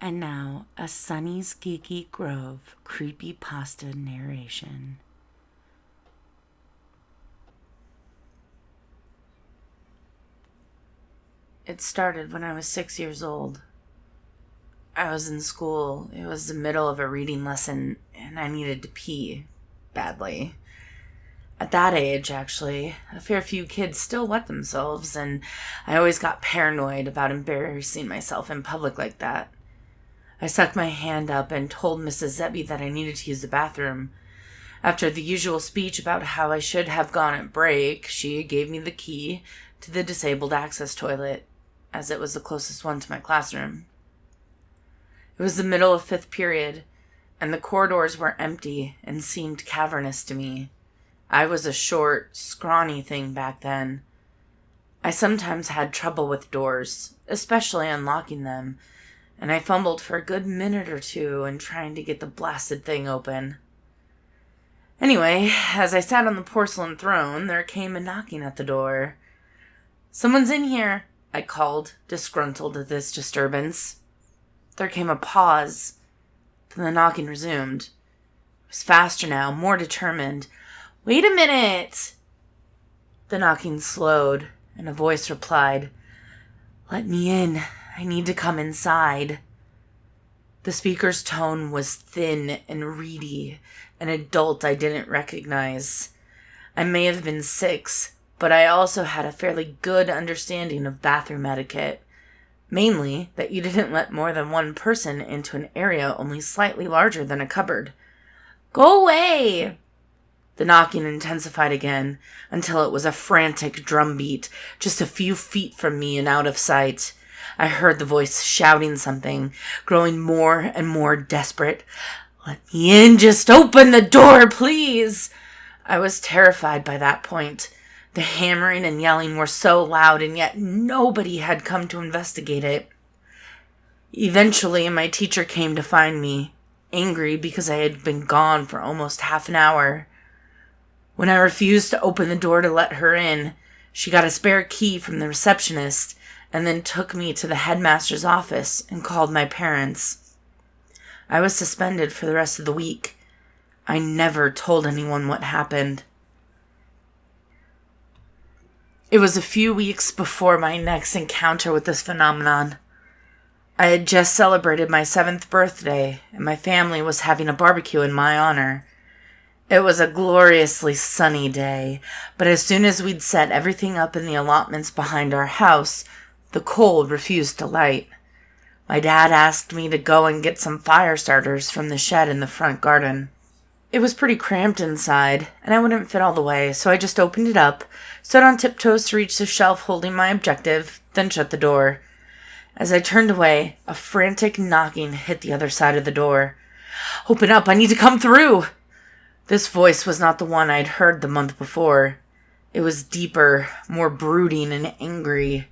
And now, a Sunny's Geeky Grove Creepypasta narration. It started when I was 6 years old. I was in school. It was the middle of a reading lesson, and I needed to pee badly. At that age, actually, a fair few kids still wet themselves, and I always got paranoid about embarrassing myself in public like that. I stuck my hand up and told Mrs. Zebby that I needed to use the bathroom. After the usual speech about how I should have gone at break, she gave me the key to the disabled access toilet, as it was the closest one to my classroom. It was the middle of 5th period, and the corridors were empty and seemed cavernous to me. I was a short, scrawny thing back then. I sometimes had trouble with doors, especially unlocking them, and I fumbled for a good minute or two in trying to get the blasted thing open. Anyway, as I sat on the porcelain throne, there came a knocking at the door. "Someone's in here," I called, disgruntled at this disturbance. There came a pause. Then the knocking resumed. It was faster now, more determined. "Wait a minute!" The knocking slowed, and a voice replied, "Let me in. I need to come inside." The speaker's tone was thin and reedy, an adult I didn't recognize. I may have been 6, but I also had a fairly good understanding of bathroom etiquette. Mainly, that you didn't let more than one person into an area only slightly larger than a cupboard. "Go away!" The knocking intensified again, until it was a frantic drumbeat, just a few feet from me and out of sight. I heard the voice shouting something, growing more and more desperate. "Let me in, just open the door, please!" I was terrified by that point. The hammering and yelling were so loud, and yet nobody had come to investigate it. Eventually, my teacher came to find me, angry because I had been gone for almost half an hour. When I refused to open the door to let her in, she got a spare key from the receptionist and then took me to the headmaster's office and called my parents. I was suspended for the rest of the week. I never told anyone what happened. It was a few weeks before my next encounter with this phenomenon. I had just celebrated my 7th birthday, and my family was having a barbecue in my honor. It was a gloriously sunny day, but as soon as we'd set everything up in the allotments behind our house, the cold refused to light. My dad asked me to go and get some fire starters from the shed in the front garden. It was pretty cramped inside, and I wouldn't fit all the way, so I just opened it up, stood on tiptoes to reach the shelf holding my objective, then shut the door. As I turned away, a frantic knocking hit the other side of the door. "Open up, I need to come through!" This voice was not the one I'd heard the month before. It was deeper, more brooding and angry.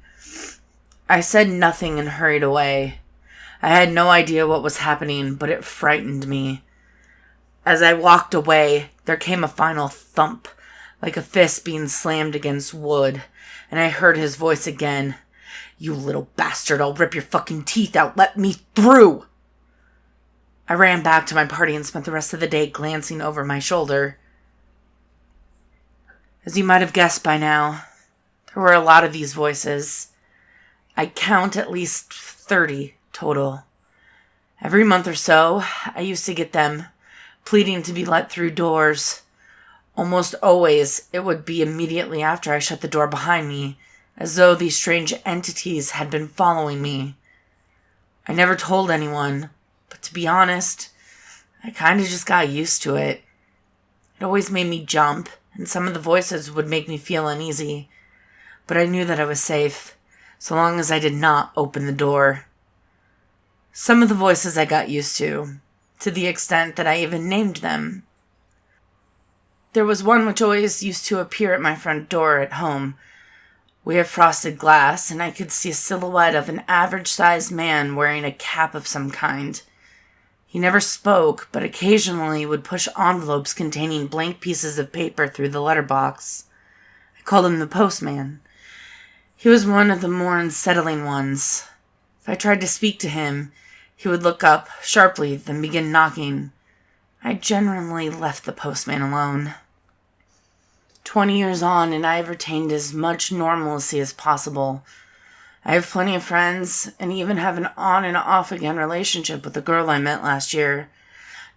I said nothing and hurried away. I had no idea what was happening, but it frightened me. As I walked away, there came a final thump, like a fist being slammed against wood, and I heard his voice again. "You little bastard, I'll rip your fucking teeth out. Let me through!" I ran back to my party and spent the rest of the day glancing over my shoulder. As you might have guessed by now, there were a lot of these voices. I'd count at least 30 total. Every month or so, I used to get them, pleading to be let through doors. Almost always, it would be immediately after I shut the door behind me, as though these strange entities had been following me. I never told anyone, but to be honest, I kind of just got used to it. It always made me jump, and some of the voices would make me feel uneasy, but I knew that I was safe, so long as I did not open the door. Some of the voices I got used to the extent that I even named them. There was one which always used to appear at my front door at home. We have frosted glass, and I could see a silhouette of an average-sized man wearing a cap of some kind. He never spoke, but occasionally would push envelopes containing blank pieces of paper through the letterbox. I called him the postman. He was one of the more unsettling ones. If I tried to speak to him, He would look up sharply, then begin knocking. I generally left the postman alone. 20 years on, and I have retained as much normalcy as possible. I have plenty of friends, and even have an on and off again relationship with the girl I met last year.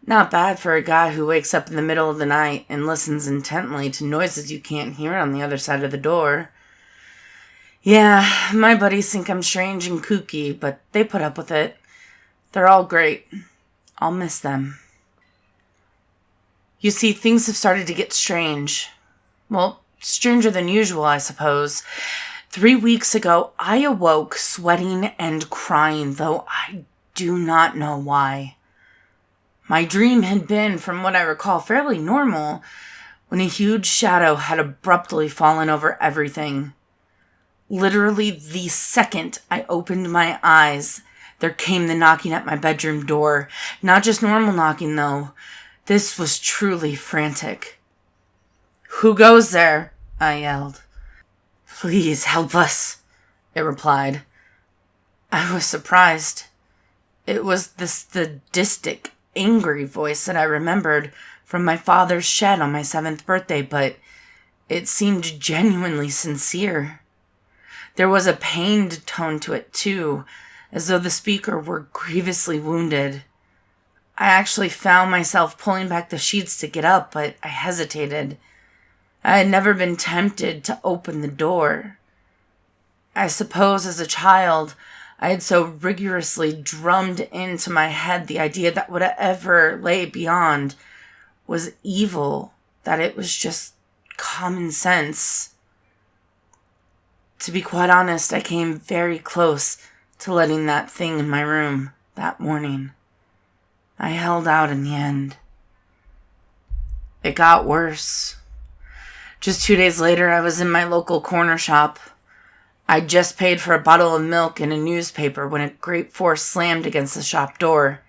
Not bad for a guy who wakes up in the middle of the night and listens intently to noises you can't hear on the other side of the door. Yeah, my buddies think I'm strange and kooky, but they put up with it. They're all great. I'll miss them. You see, things have started to get strange. Well, stranger than usual, I suppose. 3 weeks ago, I awoke sweating and crying, though I do not know why. My dream had been, from what I recall, fairly normal, when a huge shadow had abruptly fallen over everything. Literally the second I opened my eyes, there came the knocking at my bedroom door. Not just normal knocking, though. This was truly frantic. "Who goes there?" I yelled. "Please help us," it replied. I was surprised. It was the sadistic, angry voice that I remembered from my father's shed on my 7th birthday, but it seemed genuinely sincere. There was a pained tone to it, too, as though the speaker were grievously wounded. I actually found myself pulling back the sheets to get up, but I hesitated. I had never been tempted to open the door. I suppose as a child, I had so rigorously drummed into my head the idea that whatever lay beyond was evil, that it was just common sense. To be quite honest, I came very close to letting that thing in my room that morning. I held out in the end. It got worse. Just 2 days later, I was in my local corner shop. I'd just paid for a bottle of milk and a newspaper when a great force slammed against the shop door.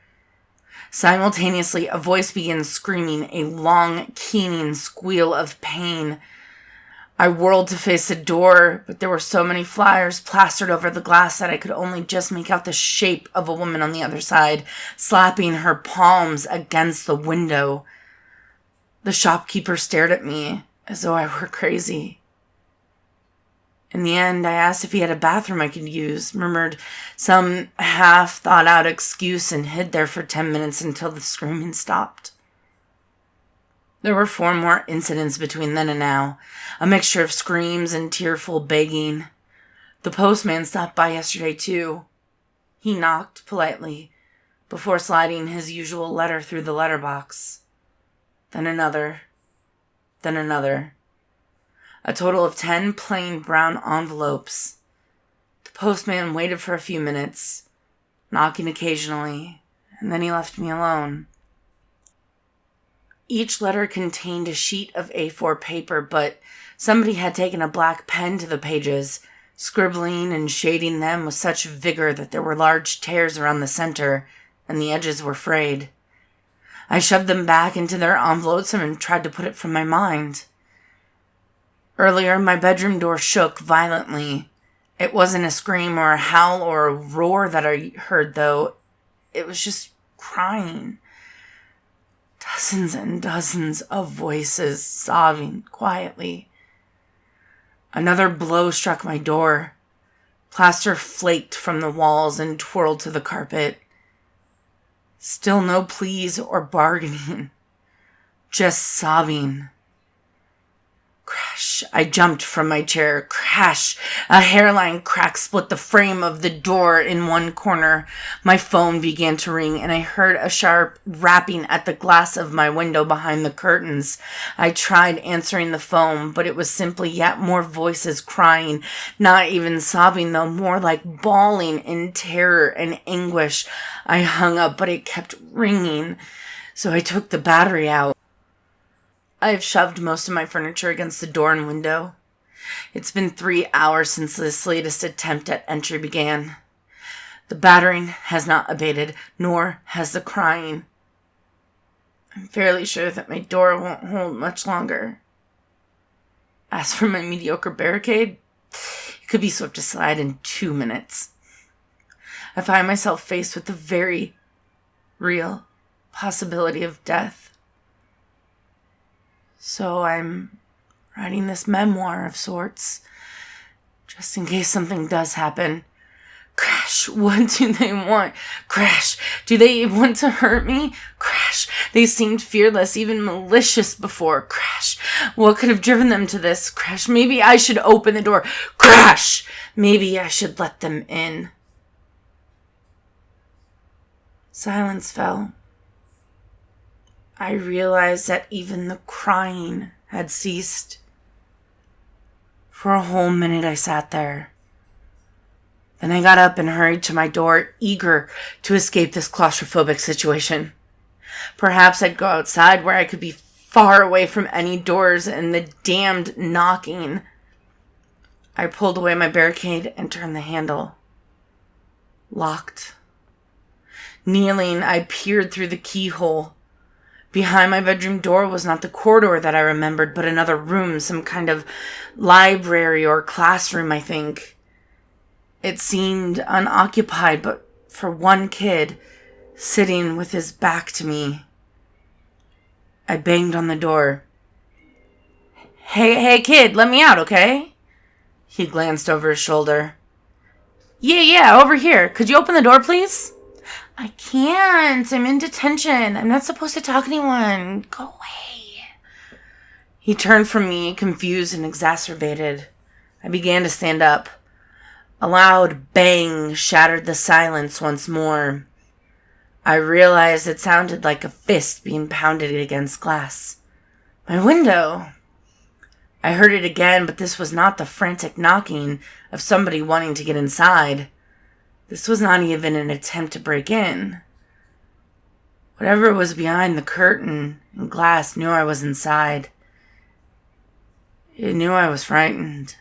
Simultaneously, a voice began screaming a long, keening squeal of pain. I whirled to face the door, but there were so many flyers plastered over the glass that I could only just make out the shape of a woman on the other side, slapping her palms against the window. The shopkeeper stared at me as though I were crazy. In the end, I asked if he had a bathroom I could use, murmured some half-thought-out excuse, and hid there for 10 minutes until the screaming stopped. There were 4 more incidents between then and now, a mixture of screams and tearful begging. The postman stopped by yesterday, too. He knocked politely before sliding his usual letter through the letterbox. Then another. Then another. A total of 10 plain brown envelopes. The postman waited for a few minutes, knocking occasionally, and then he left me alone. Each letter contained a sheet of A4 paper, but somebody had taken a black pen to the pages, scribbling and shading them with such vigor that there were large tears around the center, and the edges were frayed. I shoved them back into their envelopes and tried to put it from my mind. Earlier, my bedroom door shook violently. It wasn't a scream or a howl or a roar that I heard, though. It was just crying. Dozens and dozens of voices sobbing quietly. Another blow struck my door. Plaster flaked from the walls and twirled to the carpet. Still no pleas or bargaining. Just sobbing. Crash! I jumped from my chair. Crash! A hairline crack split the frame of the door in one corner. My phone began to ring, and I heard a sharp rapping at the glass of my window behind the curtains. I tried answering the phone, but it was simply yet more voices crying, not even sobbing, though more like bawling in terror and anguish. I hung up, but it kept ringing, so I took the battery out. I've shoved most of my furniture against the door and window. It's been 3 hours since this latest attempt at entry began. The battering has not abated, nor has the crying. I'm fairly sure that my door won't hold much longer. As for my mediocre barricade, it could be swept aside in 2 minutes. I find myself faced with the very real possibility of death. So I'm writing this memoir of sorts, just in case something does happen. Crash, what do they want? Crash, do they want to hurt me? Crash, they seemed fearless, even malicious before. Crash, what could have driven them to this? Crash, maybe I should open the door. Crash, maybe I should let them in. Silence fell. I realized that even the crying had ceased. For a whole minute I sat there. Then I got up and hurried to my door, eager to escape this claustrophobic situation. Perhaps I'd go outside where I could be far away from any doors and the damned knocking. I pulled away my barricade and turned the handle. Locked. Kneeling, I peered through the keyhole. Behind my bedroom door was not the corridor that I remembered, but another room, some kind of library or classroom, I think. It seemed unoccupied, but for one kid sitting with his back to me. I banged on the door. Hey, kid, let me out, okay? He glanced over his shoulder. Yeah, over here. Could you open the door, please? I can't. I'm in detention. I'm not supposed to talk to anyone. Go away. He turned from me, confused and exacerbated. I began to stand up. A loud bang shattered the silence once more. I realized it sounded like a fist being pounded against glass. My window! I heard it again, but this was not the frantic knocking of somebody wanting to get inside. This was not even an attempt to break in. Whatever was behind the curtain and glass knew I was inside. It knew I was frightened.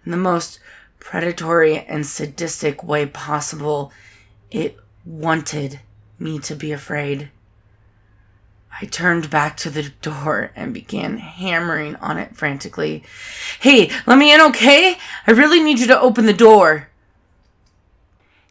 In the most predatory and sadistic way possible, it wanted me to be afraid. I turned back to the door and began hammering on it frantically. Hey, let me in, okay? I really need you to open the door.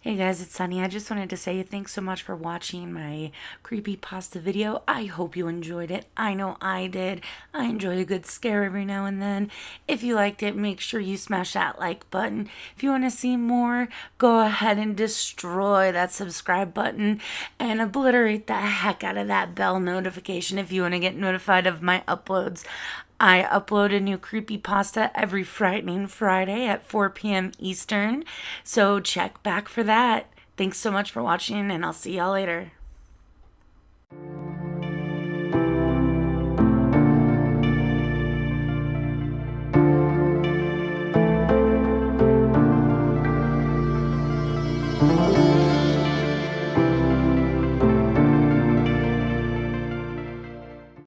Hey guys, it's Sunny. I just wanted to say thanks so much for watching my Creepypasta video. I hope you enjoyed it. I know I did. I enjoy a good scare every now and then. If you liked it, make sure you smash that like button. If you want to see more, go ahead and destroy that subscribe button and obliterate the heck out of that bell notification if you want to get notified of my uploads. I upload a new creepypasta every Frightening Friday at 4 p.m. Eastern, so check back for that. Thanks so much for watching, and I'll see y'all later.